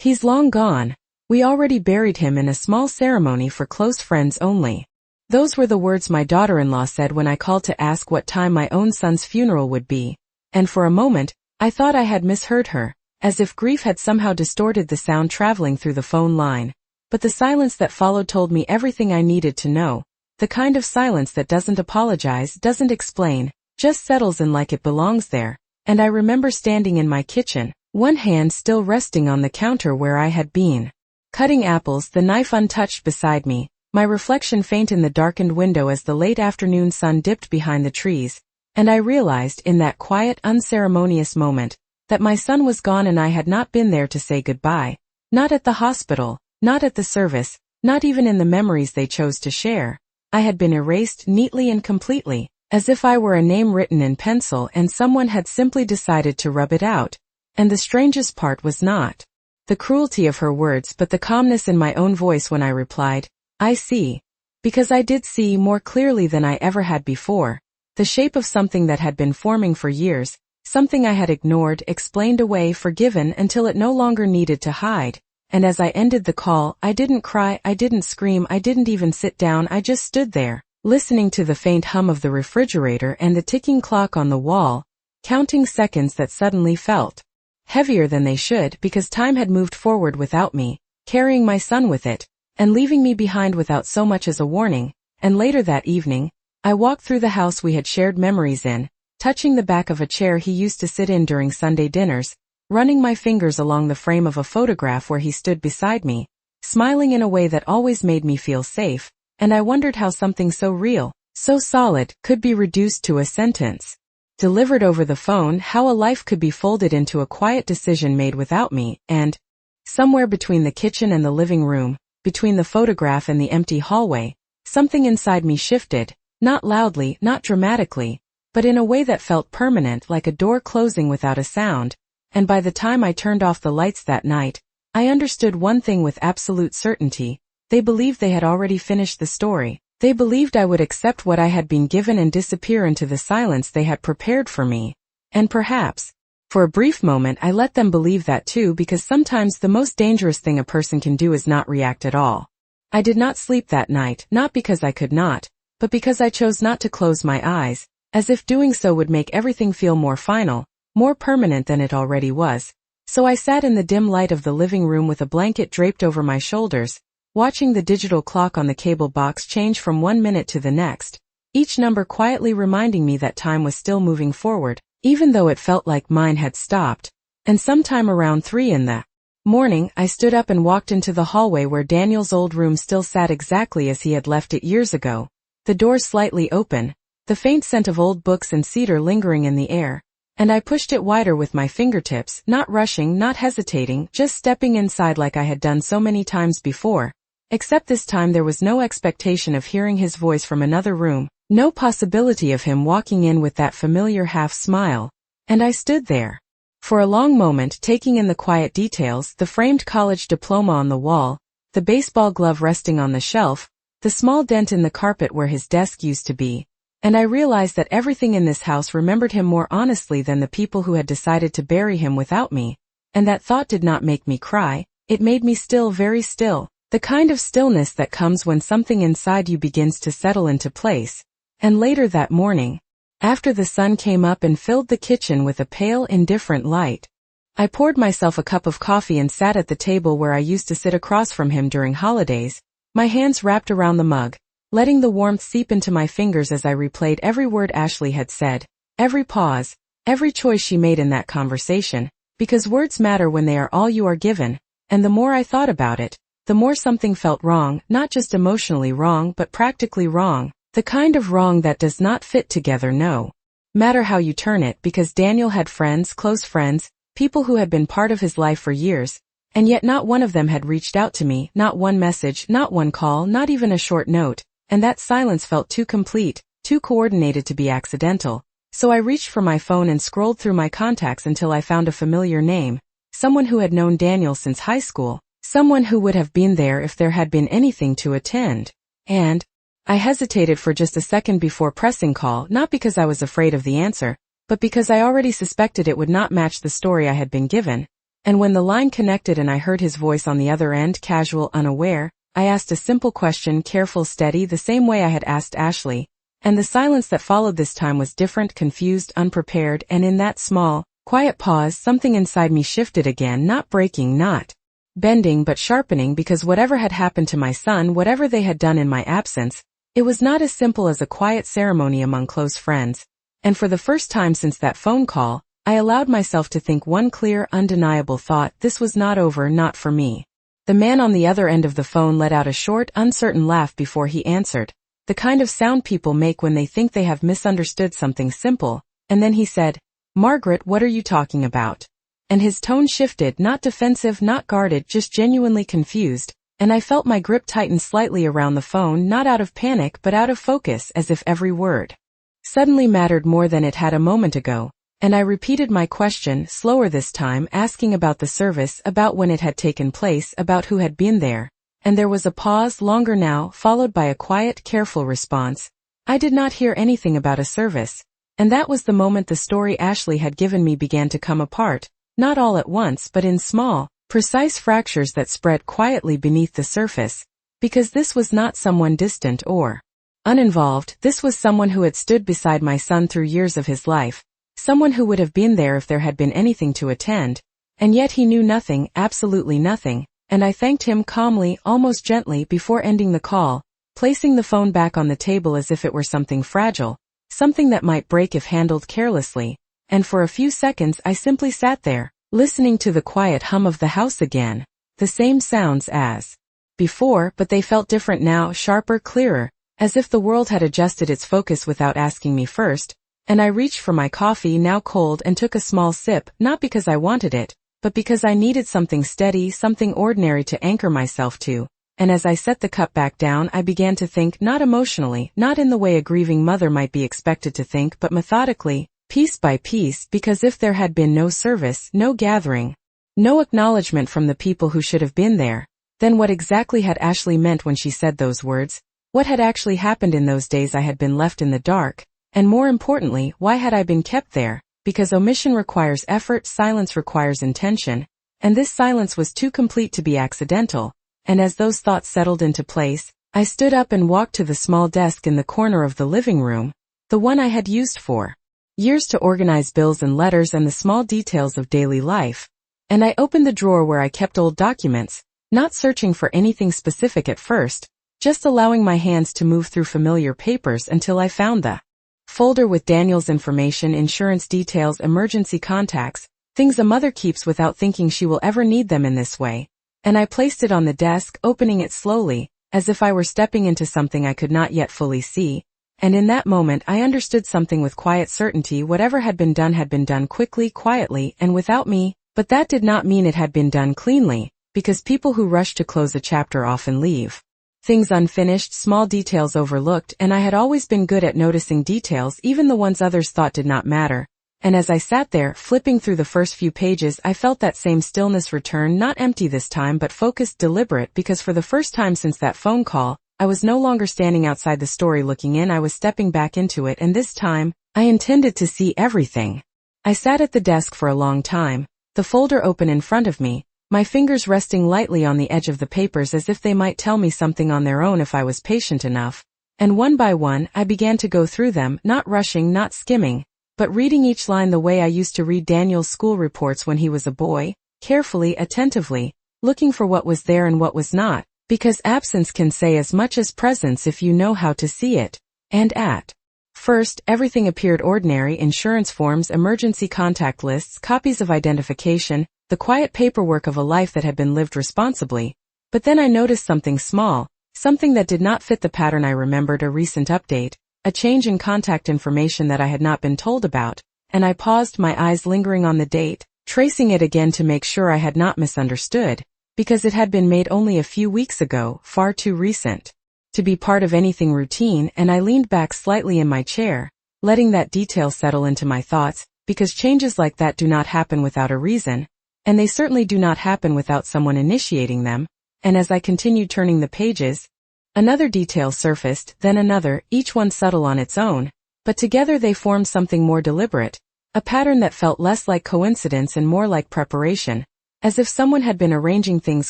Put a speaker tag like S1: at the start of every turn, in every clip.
S1: He's long gone. We already buried him in a small ceremony for close friends only. Those were the words my daughter-in-law said when I called to ask what time my own son's funeral would be, and for a moment, I thought I had misheard her, as if grief had somehow distorted the sound traveling through the phone line. But the silence that followed told me everything I needed to know, the kind of silence that doesn't apologize, doesn't explain, just settles in like it belongs there. And I remember standing in my kitchen, one hand still resting on the counter where I had been cutting apples, the knife untouched beside me, my reflection faint in the darkened window as the late afternoon sun dipped behind the trees, and I realized in that quiet, unceremonious moment that my son was gone and I had not been there to say goodbye, not at the hospital, not at the service, not even in the memories they chose to share. I had been erased neatly and completely, as if I were a name written in pencil and someone had simply decided to rub it out. And the strangest part was not the cruelty of her words but the calmness in my own voice when I replied, I see. Because I did see more clearly than I ever had before, the shape of something that had been forming for years, something I had ignored, explained away, forgiven until it no longer needed to hide. And as I ended the call, I didn't cry, I didn't scream, I didn't even sit down, I just stood there, listening to the faint hum of the refrigerator and the ticking clock on the wall, counting seconds that suddenly felt heavier than they should because time had moved forward without me, carrying my son with it, and leaving me behind without so much as a warning. And later that evening, I walked through the house we had shared memories in, touching the back of a chair he used to sit in during Sunday dinners, running my fingers along the frame of a photograph where he stood beside me, smiling in a way that always made me feel safe, and I wondered how something so real, so solid, could be reduced to a sentence delivered over the phone, how a life could be folded into a quiet decision made without me. And somewhere between the kitchen and the living room, between the photograph and the empty hallway, something inside me shifted, not loudly, not dramatically, but in a way that felt permanent, like a door closing without a sound. And by the time I turned off the lights that night, I understood one thing with absolute certainty. They believed they had already finished the story. They believed I would accept what I had been given and disappear into the silence they had prepared for me. And perhaps, for a brief moment, I let them believe that too, because sometimes the most dangerous thing a person can do is not react at all. I did not sleep that night, not because I could not, but because I chose not to close my eyes, as if doing so would make everything feel more final, more permanent than it already was. So I sat in the dim light of the living room with a blanket draped over my shoulders, watching the digital clock on the cable box change from 1 minute to the next, each number quietly reminding me that time was still moving forward, even though it felt like mine had stopped. And sometime around 3 in the morning, I stood up and walked into the hallway where Daniel's old room still sat exactly as he had left it years ago, the door slightly open, the faint scent of old books and cedar lingering in the air, and I pushed it wider with my fingertips, not rushing, not hesitating, just stepping inside like I had done so many times before. Except this time there was no expectation of hearing his voice from another room, no possibility of him walking in with that familiar half-smile. And I stood there for a long moment, taking in the quiet details, the framed college diploma on the wall, the baseball glove resting on the shelf, the small dent in the carpet where his desk used to be. And I realized that everything in this house remembered him more honestly than the people who had decided to bury him without me. And that thought did not make me cry, it made me still, very still. The kind of stillness that comes when something inside you begins to settle into place. And later that morning, after the sun came up and filled the kitchen with a pale, indifferent light, I poured myself a cup of coffee and sat at the table where I used to sit across from him during holidays, my hands wrapped around the mug, letting the warmth seep into my fingers as I replayed every word Ashley had said, every pause, every choice she made in that conversation, because words matter when they are all you are given. And the more I thought about it, the more something felt wrong, not just emotionally wrong but practically wrong, the kind of wrong that does not fit together no matter how you turn it, because Daniel had friends, close friends, people who had been part of his life for years, and yet not one of them had reached out to me, not one message, not one call, not even a short note, and that silence felt too complete, too coordinated to be accidental. So I reached for my phone and scrolled through my contacts until I found a familiar name, someone who had known Daniel since high school. Someone who would have been there if there had been anything to attend. And I hesitated for just a second before pressing call, not because I was afraid of the answer, but because I already suspected it would not match the story I had been given. And when the line connected and I heard his voice on the other end, casual, unaware, I asked a simple question, careful, steady, the same way I had asked Ashley. And the silence that followed this time was different, confused, unprepared, and in that small, quiet pause, something inside me shifted again, not breaking, not bending, but sharpening, because whatever had happened to my son, whatever they had done in my absence, it was not as simple as a quiet ceremony among close friends. And for the first time since that phone call, I allowed myself to think one clear, undeniable thought: this was not over, not for me. The man on the other end of the phone let out a short, uncertain laugh before he answered, the kind of sound people make when they think they have misunderstood something simple, and then he said, "Margaret, what are you talking about?" And his tone shifted, not defensive, not guarded, just genuinely confused, and I felt my grip tighten slightly around the phone, not out of panic but out of focus, as if every word suddenly mattered more than it had a moment ago. And I repeated my question, slower this time, asking about the service, about when it had taken place, about who had been there. And there was a pause, longer now, followed by a quiet, careful response. I did not hear anything about a service. And that was the moment the story Ashley had given me began to come apart, not all at once but in small, precise fractures that spread quietly beneath the surface. Because this was not someone distant or uninvolved, this was someone who had stood beside my son through years of his life. Someone who would have been there if there had been anything to attend. And yet he knew nothing, absolutely nothing, and I thanked him calmly, almost gently, before ending the call, placing the phone back on the table as if it were something fragile, something that might break if handled carelessly. And for a few seconds I simply sat there, listening to the quiet hum of the house again, the same sounds as before, but they felt different now, sharper, clearer, as if the world had adjusted its focus without asking me first. And I reached for my coffee, now cold, and took a small sip, not because I wanted it, but because I needed something steady, something ordinary to anchor myself to. And as I set the cup back down, I began to think, not emotionally, not in the way a grieving mother might be expected to think, but methodically, piece by piece, because if there had been no service, no gathering, no acknowledgement from the people who should have been there, then what exactly had Ashley meant when she said those words? What had actually happened in those days I had been left in the dark? And more importantly, why had I been kept there? Because omission requires effort, silence requires intention, and this silence was too complete to be accidental. And as those thoughts settled into place, I stood up and walked to the small desk in the corner of the living room, the one I had used for years to organize bills and letters and the small details of daily life. And I opened the drawer where I kept old documents, not searching for anything specific at first, just allowing my hands to move through familiar papers until I found the folder with Daniel's information, insurance details, emergency contacts, things a mother keeps without thinking she will ever need them in this way. And I placed it on the desk, opening it slowly, as if I were stepping into something I could not yet fully see. And in that moment I understood something with quiet certainty: whatever had been done quickly, quietly, and without me. But that did not mean it had been done cleanly, because people who rush to close a chapter often leave things unfinished, small details overlooked, and I had always been good at noticing details, even the ones others thought did not matter. And as I sat there, flipping through the first few pages, I felt that same stillness return, not empty this time but focused, deliberate, because for the first time since that phone call, I was no longer standing outside the story looking in, I was stepping back into it, and this time, I intended to see everything. I sat at the desk for a long time, the folder open in front of me, my fingers resting lightly on the edge of the papers as if they might tell me something on their own if I was patient enough. And one by one, I began to go through them, not rushing, not skimming, but reading each line the way I used to read Daniel's school reports when he was a boy, carefully, attentively, looking for what was there and what was not, because absence can say as much as presence if you know how to see it. And at first, everything appeared ordinary: insurance forms, emergency contact lists, copies of identification, the quiet paperwork of a life that had been lived responsibly. But then I noticed something small, something that did not fit the pattern I remembered: a recent update, a change in contact information that I had not been told about, and I paused, my eyes lingering on the date, tracing it again to make sure I had not misunderstood, because it had been made only a few weeks ago, far too recent to be part of anything routine. And I leaned back slightly in my chair, letting that detail settle into my thoughts, because changes like that do not happen without a reason. And they certainly do not happen without someone initiating them. And as I continued turning the pages, another detail surfaced, then another, each one subtle on its own, but together they formed something more deliberate, a pattern that felt less like coincidence and more like preparation, as if someone had been arranging things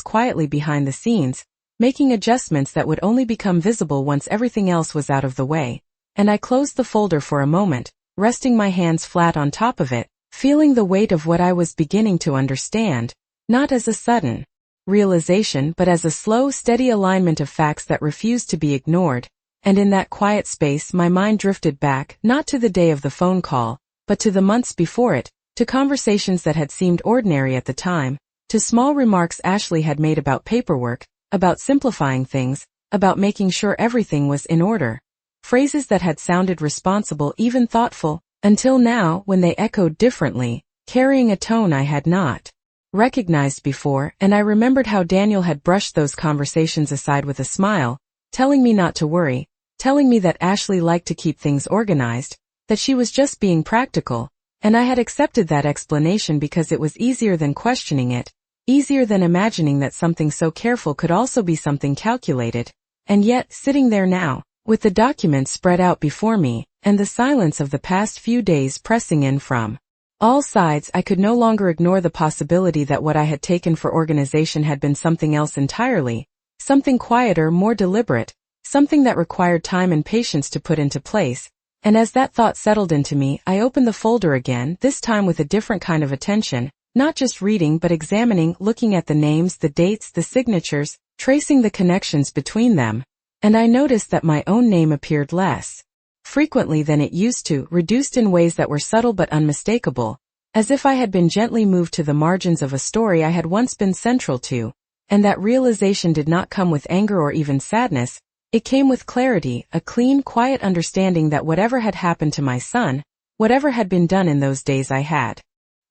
S1: quietly behind the scenes, making adjustments that would only become visible once everything else was out of the way. And I closed the folder for a moment, resting my hands flat on top of it, feeling the weight of what I was beginning to understand, not as a sudden realization but as a slow, steady alignment of facts that refused to be ignored. And in that quiet space my mind drifted back, not to the day of the phone call, but to the months before it, to conversations that had seemed ordinary at the time, to small remarks Ashley had made about paperwork, about simplifying things, about making sure everything was in order. Phrases that had sounded responsible, even thoughtful, until now when they echoed differently, carrying a tone I had not recognized before. And I remembered how Daniel had brushed those conversations aside with a smile, telling me not to worry, telling me that Ashley liked to keep things organized, that she was just being practical, and I had accepted that explanation because it was easier than questioning it, easier than imagining that something so careful could also be something calculated. And yet, sitting there now, with the documents spread out before me, and the silence of the past few days pressing in from all sides, I could no longer ignore the possibility that what I had taken for organization had been something else entirely, something quieter, more deliberate, something that required time and patience to put into place. And as that thought settled into me, I opened the folder again, this time with a different kind of attention, not just reading but examining, looking at the names, the dates, the signatures, tracing the connections between them. And I noticed that my own name appeared less frequently than it used to, reduced in ways that were subtle but unmistakable, as if I had been gently moved to the margins of a story I had once been central to. And that realization did not come with anger or even sadness, it came with clarity, a clean, quiet understanding that whatever had happened to my son, whatever had been done in those days I had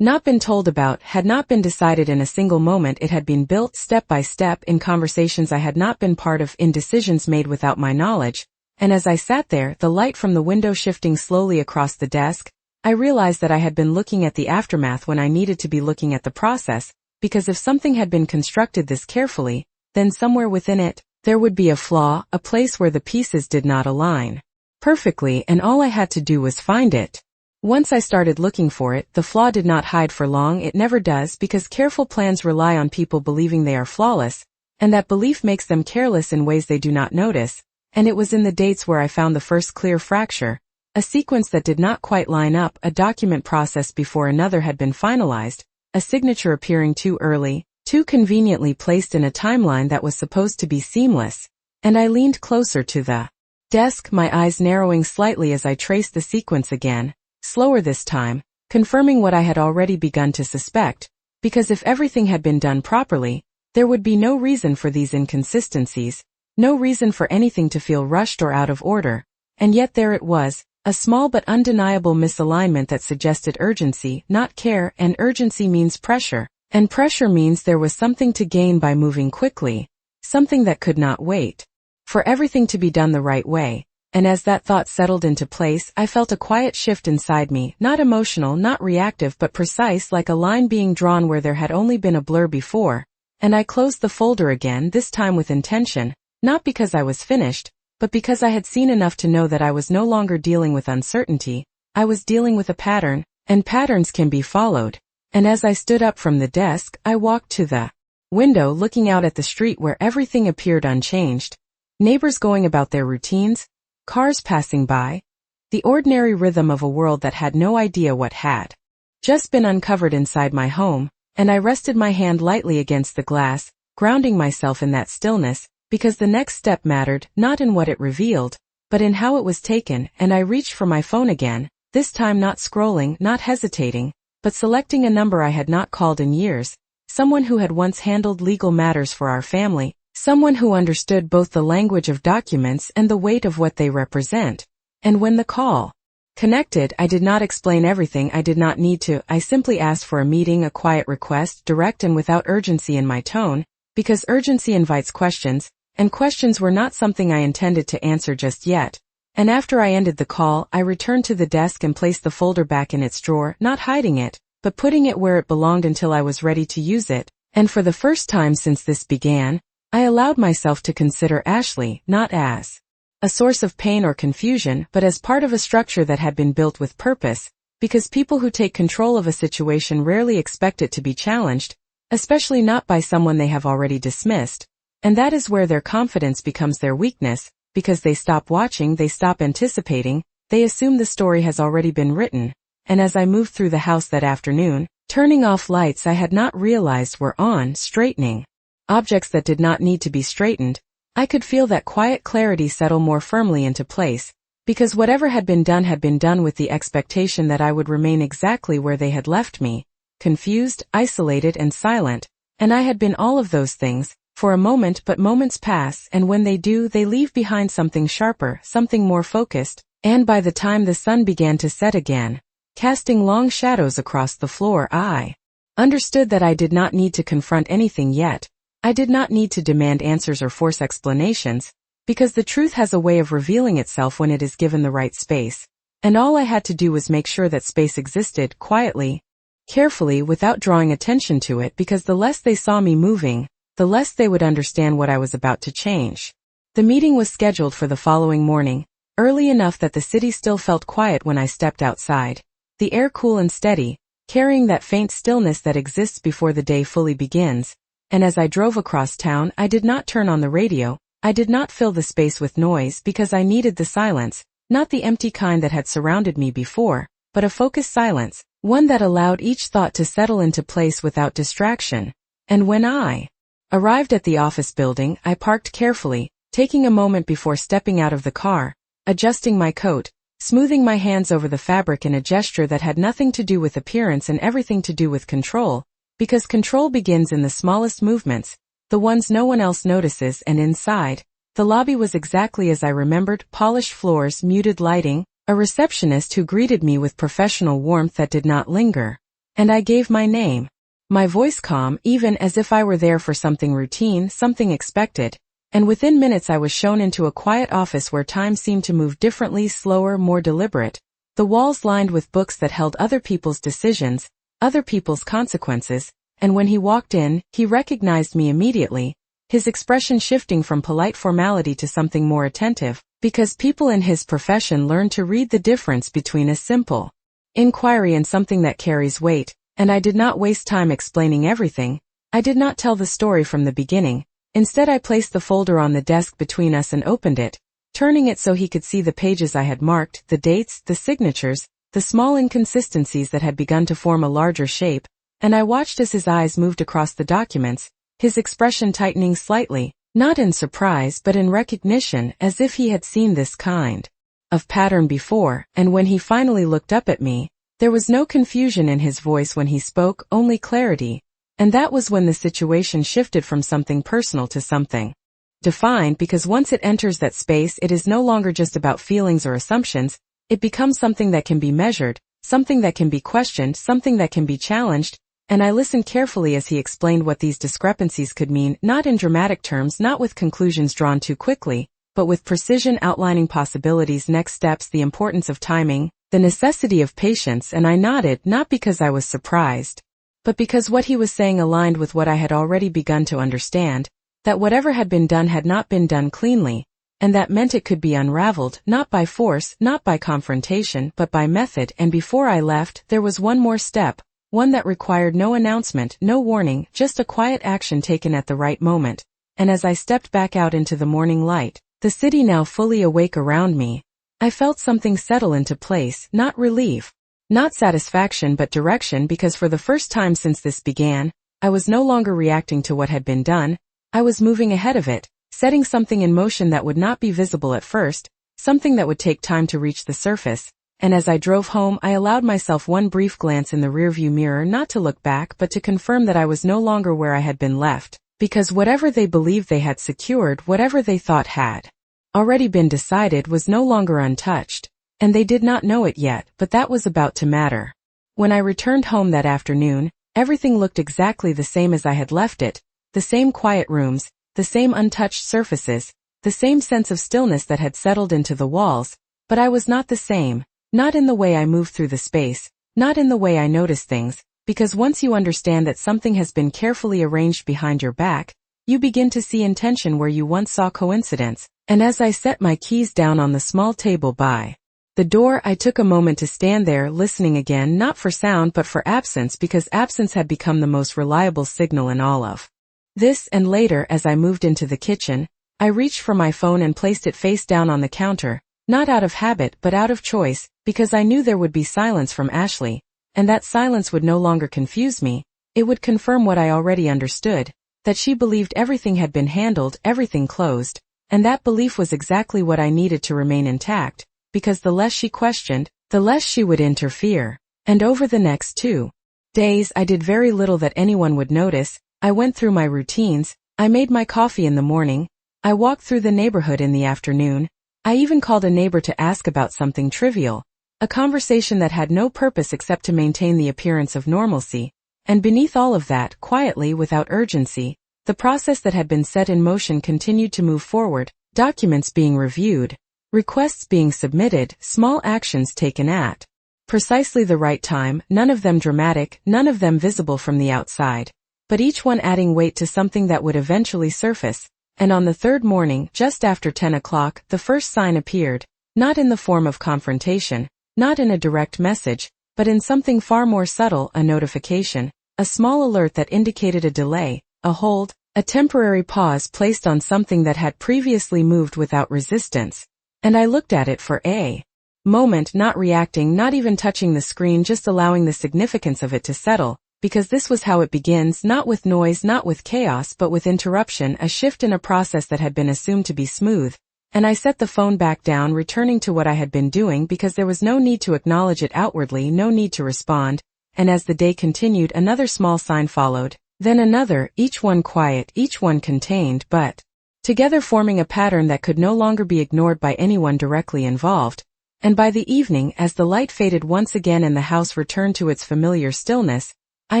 S1: not been told about, had not been decided in a single moment. It had been built step by step in conversations I had not been part of, in decisions made without my knowledge. And as I sat there, the light from the window shifting slowly across the desk, I realized that I had been looking at the aftermath when I needed to be looking at the process, because if something had been constructed this carefully, then somewhere within it, there would be a flaw, a place where the pieces did not align perfectly, and all I had to do was find it. Once I started looking for it, the flaw did not hide for long. It never does, because careful plans rely on people believing they are flawless, and that belief makes them careless in ways they do not notice. And it was in the dates where I found the first clear fracture, a sequence that did not quite line up, a document processed before another had been finalized, a signature appearing too early, too conveniently placed in a timeline that was supposed to be seamless. And I leaned closer to the desk, my eyes narrowing slightly as I traced the sequence again, slower this time, confirming what I had already begun to suspect, because if everything had been done properly, there would be no reason for these inconsistencies, no reason for anything to feel rushed or out of order. And yet there it was, a small but undeniable misalignment that suggested urgency, not care, and urgency means pressure, and pressure means there was something to gain by moving quickly, something that could not wait for everything to be done the right way. And as that thought settled into place, I felt a quiet shift inside me, not emotional, not reactive, but precise, like a line being drawn where there had only been a blur before. And I closed the folder again, this time with intention, not because I was finished, but because I had seen enough to know that I was no longer dealing with uncertainty. I was dealing with a pattern, and patterns can be followed. And as I stood up from the desk, I walked to the window, looking out at the street where everything appeared unchanged. Neighbors going about their routines, cars passing by, the ordinary rhythm of a world that had no idea what had just been uncovered inside my home. And I rested my hand lightly against the glass, grounding myself in that stillness, because the next step mattered, not in what it revealed, but in how it was taken. And I reached for my phone again, this time not scrolling, not hesitating, but selecting a number I had not called in years, someone who had once handled legal matters for our family, someone who understood both the language of documents and the weight of what they represent. And when the call connected, I did not explain everything. I did not need to. I simply asked for a meeting, a quiet request, direct and without urgency in my tone, because urgency invites questions, and questions were not something I intended to answer just yet. And after I ended the call, I returned to the desk and placed the folder back in its drawer, not hiding it, but putting it where it belonged until I was ready to use it. And for the first time since this began, I allowed myself to consider Ashley, not as a source of pain or confusion, but as part of a structure that had been built with purpose, because people who take control of a situation rarely expect it to be challenged, especially not by someone they have already dismissed, and that is where their confidence becomes their weakness, because they stop watching, they stop anticipating, they assume the story has already been written. And as I moved through the house that afternoon, turning off lights I had not realized were on, straightening objects that did not need to be straightened, I could feel that quiet clarity settle more firmly into place, because whatever had been done with the expectation that I would remain exactly where they had left me, confused, isolated and silent, and I had been all of those things, for a moment, but moments pass, and when they do, they leave behind something sharper, something more focused, and by the time the sun began to set again, casting long shadows across the floor, I understood that I did not need to confront anything yet. I did not need to demand answers or force explanations, because the truth has a way of revealing itself when it is given the right space, and all I had to do was make sure that space existed, quietly, carefully, without drawing attention to it, because the less they saw me moving, the less they would understand what I was about to change. The meeting was scheduled for the following morning, early enough that the city still felt quiet when I stepped outside, the air cool and steady, carrying that faint stillness that exists before the day fully begins, and as I drove across town I did not turn on the radio, I did not fill the space with noise because I needed the silence, not the empty kind that had surrounded me before, but a focused silence, one that allowed each thought to settle into place without distraction. And when I arrived at the office building, I parked carefully, taking a moment before stepping out of the car, adjusting my coat, smoothing my hands over the fabric in a gesture that had nothing to do with appearance and everything to do with control, because control begins in the smallest movements, the ones no one else notices. And inside, the lobby was exactly as I remembered, polished floors, muted lighting, a receptionist who greeted me with professional warmth that did not linger. And I gave my name. My voice calm, even as if I were there for something routine, something expected, and within minutes I was shown into a quiet office where time seemed to move differently, slower, more deliberate, the walls lined with books that held other people's decisions, other people's consequences, and when he walked in, he recognized me immediately, his expression shifting from polite formality to something more attentive, because people in his profession learn to read the difference between a simple inquiry and something that carries weight. And I did not waste time explaining everything. I did not tell the story from the beginning. Instead I placed the folder on the desk between us and opened it, turning it so he could see the pages I had marked, the dates, the signatures, the small inconsistencies that had begun to form a larger shape, and I watched as his eyes moved across the documents, his expression tightening slightly, not in surprise but in recognition, as if he had seen this kind of pattern before. And when he finally looked up at me, there was no confusion in his voice when he spoke, only clarity, and that was when the situation shifted from something personal to something defined, because once it enters that space it is no longer just about feelings or assumptions, it becomes something that can be measured, something that can be questioned, something that can be challenged. And I listened carefully as he explained what these discrepancies could mean, not in dramatic terms, not with conclusions drawn too quickly, but with precision, outlining possibilities, next steps, the importance of timing, the necessity of patience. And I nodded, not because I was surprised, but because what he was saying aligned with what I had already begun to understand, that whatever had been done had not been done cleanly, and that meant it could be unraveled, not by force, not by confrontation, but by method. And before I left, there was one more step, one that required no announcement, no warning, just a quiet action taken at the right moment. And as I stepped back out into the morning light, the city now fully awake around me, I felt something settle into place, not relief, not satisfaction, but direction, because for the first time since this began, I was no longer reacting to what had been done, I was moving ahead of it, setting something in motion that would not be visible at first, something that would take time to reach the surface. And as I drove home, I allowed myself one brief glance in the rearview mirror, not to look back but to confirm that I was no longer where I had been left, because whatever they believed they had secured, whatever they thought had already been decided, was no longer untouched, and they did not know it yet, but that was about to matter. When I returned home that afternoon, everything looked exactly the same as I had left it, the same quiet rooms, the same untouched surfaces, the same sense of stillness that had settled into the walls, but I was not the same, not in the way I moved through the space, not in the way I noticed things, because once you understand that something has been carefully arranged behind your back, you begin to see intention where you once saw coincidence. And as I set my keys down on the small table by The door. I took a moment to stand there listening again, not for sound but for absence, because absence had become the most reliable signal in all of this. And later, as I moved into the kitchen, I reached for my phone and placed it face down on the counter, not out of habit but out of choice, because I knew there would be silence from Ashley, and that silence would no longer confuse me. It would confirm what I already understood, that she believed everything had been handled, everything closed, and that belief was exactly what I needed to remain intact, because the less she questioned, the less she would interfere. And over the next 2 days I did very little that anyone would notice. I went through my routines, I made my coffee in the morning, I walked through the neighborhood in the afternoon, I even called a neighbor to ask about something trivial, a conversation that had no purpose except to maintain the appearance of normalcy. And beneath all of that, quietly, without urgency, the process that had been set in motion continued to move forward, documents being reviewed, requests being submitted, small actions taken at precisely the right time, none of them dramatic, none of them visible from the outside, but each one adding weight to something that would eventually surface. And on the third morning, just after 10 o'clock, the first sign appeared, not in the form of confrontation, not in a direct message, but in something far more subtle, a notification, a small alert that indicated a delay, a hold, a temporary pause placed on something that had previously moved without resistance. And I looked at it for a moment, not reacting, not even touching the screen, just allowing the significance of it to settle, because this was how it begins, not with noise, not with chaos, but with interruption, a shift in a process that had been assumed to be smooth. And I set the phone back down, returning to what I had been doing, because there was no need to acknowledge it outwardly, no need to respond. And as the day continued, another small sign followed, then another, each one quiet, each one contained, but together forming a pattern that could no longer be ignored by anyone directly involved. And by the evening, as the light faded once again and the house returned to its familiar stillness, I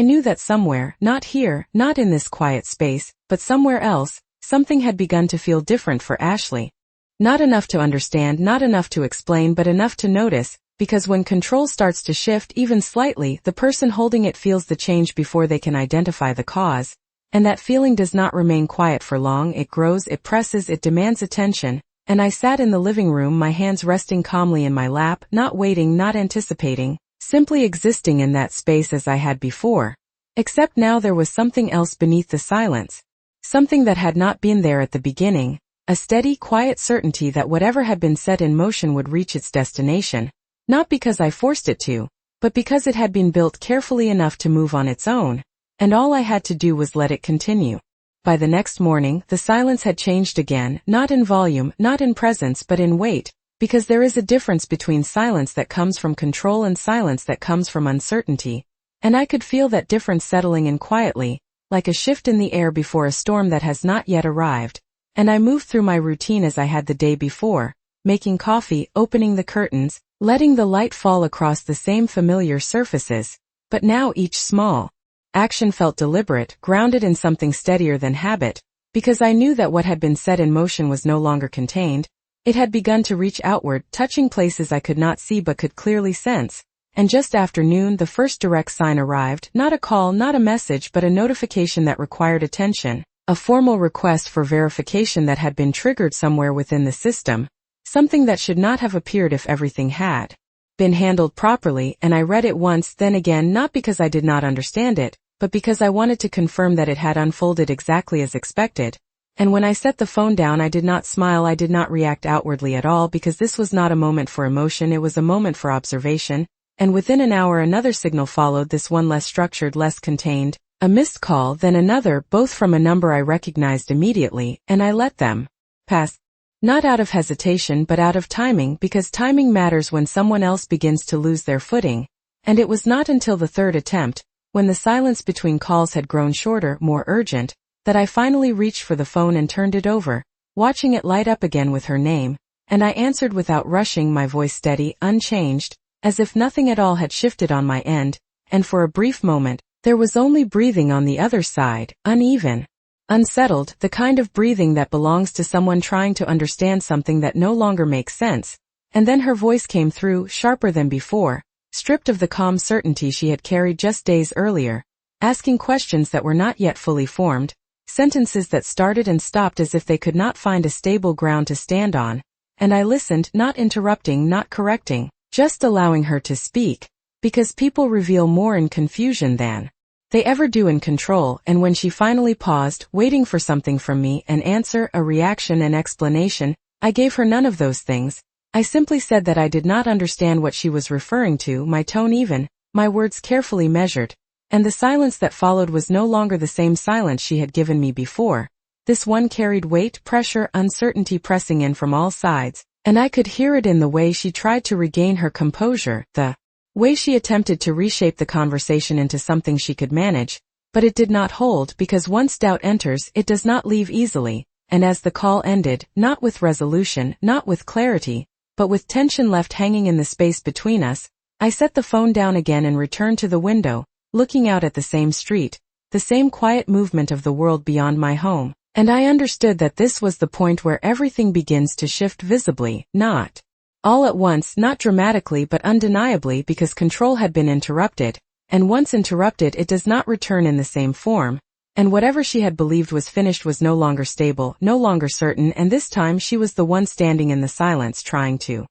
S1: knew that somewhere, not here, not in this quiet space, but somewhere else, something had begun to feel different for Ashley. Not enough to understand, not enough to explain, but enough to notice, because when control starts to shift even slightly, the person holding it feels the change before they can identify the cause. And that feeling does not remain quiet for long, it grows, it presses, it demands attention. And I sat in the living room, my hands resting calmly in my lap, not waiting, not anticipating, simply existing in that space as I had before. Except now there was something else beneath the silence. Something that had not been there at the beginning. A steady, quiet certainty that whatever had been set in motion would reach its destination. Not because I forced it to, but because it had been built carefully enough to move on its own. And all I had to do was let it continue. By the next morning, the silence had changed again, not in volume, not in presence, but in weight, because there is a difference between silence that comes from control and silence that comes from uncertainty. And I could feel that difference settling in quietly, like a shift in the air before a storm that has not yet arrived. And I moved through my routine as I had the day before, making coffee, opening the curtains, letting the light fall across the same familiar surfaces, but now each small action felt deliberate, grounded in something steadier than habit, because I knew that what had been set in motion was no longer contained. It had begun to reach outward, touching places I could not see but could clearly sense. And just after noon, the first direct sign arrived, not a call, not a message, but a notification that required attention, a formal request for verification that had been triggered somewhere within the system, something that should not have appeared if everything had been handled properly. And I read it once, then again, not because I did not understand it, but because I wanted to confirm that it had unfolded exactly as expected. And when I set the phone down, I did not smile, I did not react outwardly at all, because this was not a moment for emotion, it was a moment for observation. And within an hour another signal followed, this one less structured, less contained, a missed call, then another, both from a number I recognized immediately, and I let them pass. Not out of hesitation but out of timing, because timing matters when someone else begins to lose their footing. And it was not until the third attempt, when the silence between calls had grown shorter, more urgent, that I finally reached for the phone and turned it over, watching it light up again with her name. And I answered without rushing, my voice steady, unchanged, as if nothing at all had shifted on my end. And for a brief moment, there was only breathing on the other side, uneven, unsettled, the kind of breathing that belongs to someone trying to understand something that no longer makes sense. And then her voice came through, sharper than before, stripped of the calm certainty she had carried just days earlier, asking questions that were not yet fully formed, sentences that started and stopped as if they could not find a stable ground to stand on. and I listened, not interrupting, not correcting, just allowing her to speak, because people reveal more in confusion than they ever do in control. And when she finally paused, waiting for something from me, an answer, a reaction, an explanation, I gave her none of those things. I simply said that I did not understand what she was referring to, my tone even, my words carefully measured, and the silence that followed was no longer the same silence she had given me before. This one carried weight, pressure, uncertainty pressing in from all sides, and I could hear it in the way she tried to regain her composure, the way she attempted to reshape the conversation into something she could manage, but it did not hold because once doubt enters, it does not leave easily, and as the call ended, not with resolution, not with clarity, but with tension left hanging in the space between us, I set the phone down again and returned to the window, looking out at the same street, the same quiet movement of the world beyond my home. And I understood that this was the point where everything begins to shift visibly, not all at once, not dramatically but undeniably, because control had been interrupted, and once interrupted it does not return in the same form, and whatever she had believed was finished was no longer stable, no longer certain, and this time she was the one standing in the silence trying to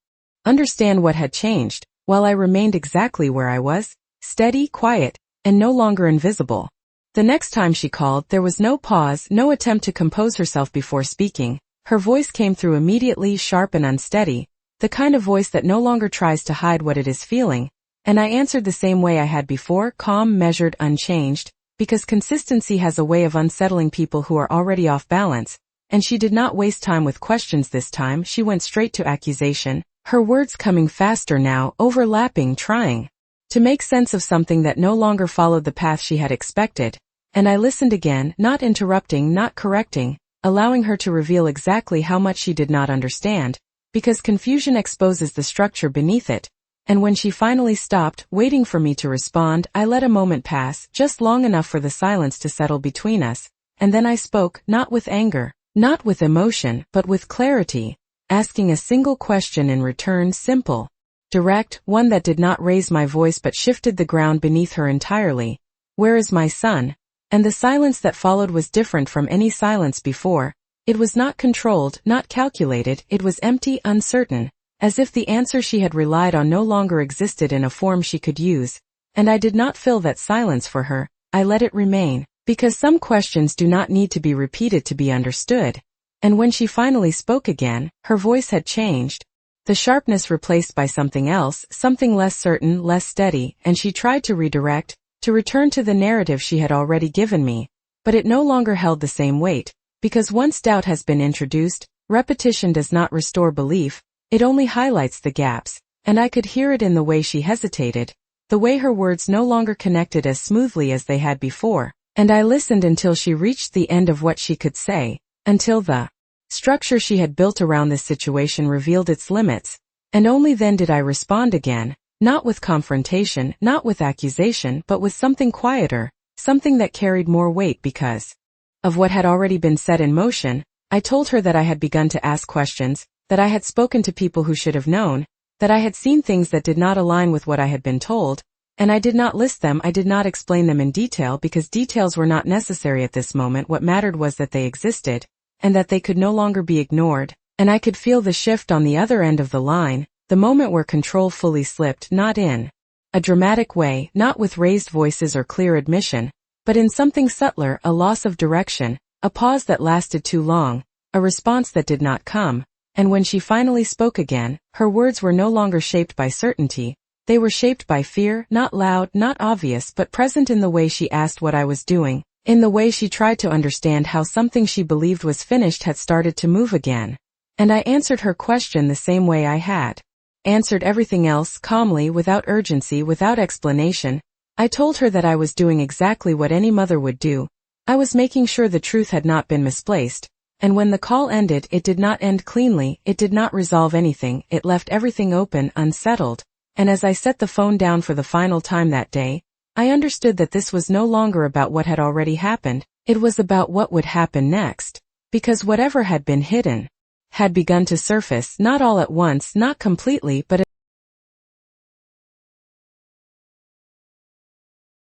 S1: understand what had changed, while I remained exactly where I was, steady, quiet, and no longer invisible. The next time she called, there was no pause, no attempt to compose herself before speaking. Her voice came through immediately, sharp and unsteady, the kind of voice that no longer tries to hide what it is feeling, and I answered the same way I had before, calm, measured, unchanged, because consistency has a way of unsettling people who are already off balance, and she did not waste time with questions this time. She went straight to accusation, her words coming faster now, overlapping, trying to make sense of something that no longer followed the path she had expected. And I listened again, not interrupting, not correcting, allowing her to reveal exactly how much she did not understand, because confusion exposes the structure beneath it. And when she finally stopped, waiting for me to respond, I let a moment pass, just long enough for the silence to settle between us, and then I spoke, not with anger, not with emotion, but with clarity, asking a single question in return, simple, direct, one that did not raise my voice but shifted the ground beneath her entirely. Where is my son? And the silence that followed was different from any silence before. It was not controlled, not calculated, it was empty, uncertain, as if the answer she had relied on no longer existed in a form she could use. And I did not fill that silence for her, I let it remain, because some questions do not need to be repeated to be understood. And when she finally spoke again, her voice had changed, the sharpness replaced by something else, something less certain, less steady, and she tried to redirect, to return to the narrative she had already given me, but it no longer held the same weight, because once doubt has been introduced, repetition does not restore belief, it only highlights the gaps, and I could hear it in the way she hesitated, the way her words no longer connected as smoothly as they had before, and I listened until she reached the end of what she could say, until the structure she had built around this situation revealed its limits, and only then did I respond again. Not with confrontation, not with accusation, but with something quieter, something that carried more weight because of what had already been set in motion. I told her that I had begun to ask questions, that I had spoken to people who should have known, that I had seen things that did not align with what I had been told, and I did not list them, I did not explain them in detail because details were not necessary at this moment. What mattered was that they existed, and that they could no longer be ignored, and I could feel the shift on the other end of the line. The moment where control fully slipped, not in a dramatic way, not with raised voices or clear admission, but in something subtler, a loss of direction, a pause that lasted too long, a response that did not come, and when she finally spoke again, her words were no longer shaped by certainty, they were shaped by fear, not loud, not obvious, but present in the way she asked what I was doing, in the way she tried to understand how something she believed was finished had started to move again. And I answered her question the same way I had answered everything else, calmly, without urgency, without explanation. I told her that I was doing exactly what any mother would do. I was making sure the truth had not been misplaced. And when the call ended, it did not end cleanly, it did not resolve anything, it left everything open, unsettled. And as I set the phone down for the final time that day, I understood that this was no longer about what had already happened, it was about what would happen next. Because whatever had been hidden had begun to surface, not all at once, not completely, but